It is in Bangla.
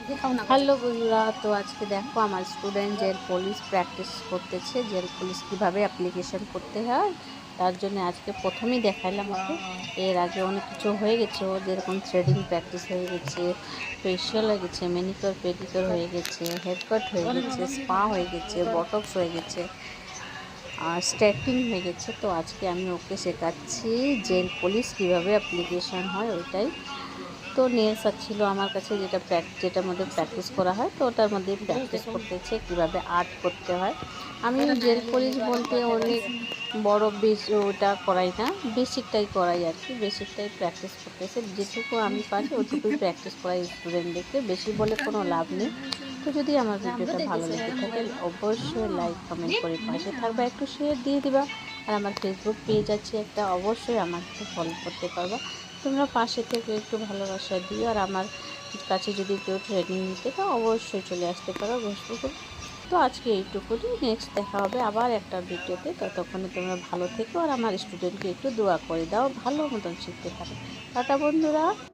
হ্যালো বন্ধুরা, তো আজকে দেখো আমার স্টুডেন্ট জেল পুলিশ প্র্যাকটিস করতেছে। জেল পুলিশ কীভাবে অ্যাপ্লিকেশন করতে হয় তার জন্য আজকে প্রথমেই দেখাইলাম ওকে। এর আগে অনেক কিছু হয়ে গেছে, ও যেরকম থ্রেডিং প্র্যাকটিস হয়ে গেছে, ফেশিয়াল হয়ে গেছে, ম্যানিকিওর পেডিকিওর হয়ে গেছে, হেয়ার কাট হয়ে গেছে, স্পা হয়ে গেছে, বটক্স হয়ে গেছে, আর স্ট্রেটিং হয়ে গেছে। তো আজকে আমি ওকে শেখাচ্ছি জেল পুলিশ কীভাবে অ্যাপ্লিকেশন হয় ওইটাই। তো নেলস ছিল আমার কাছে, যেটার মধ্যে প্র্যাকটিস করা হয়, তো ওটার মধ্যে প্র্যাকটিস করতেছে কীভাবে আর্ট করতে হয়। আমি জেল পলিশ বলতে অনেক বড় বেশি ওটা করাই না, বেসিকটাই করাই আর কি, বেসিকটাই প্র্যাকটিস করতেছে। যেটুকু আমি পারি ওইটুকুই প্র্যাকটিস করাই স্টুডেন্টদেরকে, বেশি বলে কোনো লাভ নেই। তো যদি আমার ভিডিওটা ভালো লেগে থাকে অবশ্যই লাইক কমেন্ট করে পাশে থাকবা, একটু শেয়ার দিয়ে দিবা। আর আমার ফেসবুক পেজ আছে একটা, অবশ্যই আমাকে ফলো করতে পারবা। তোমরা পাশে থেকে একটু ভালোবাসা দিও। আর আমার কাছে যদি কেউ ট্রেনিং নিতে তো অবশ্যই চলে আসতে পারো ঘোষপুকুর। তো আজকে এইটুকুনি, নেক্সট দেখা হবে আবার একটা ভিডিওতে। ততক্ষণে তোমরা ভালো থেকো আর আমার স্টুডেন্টকে একটু দোয়া করে দাও, ভালো মতন শিখতে পারে। টাটা বন্ধুরা।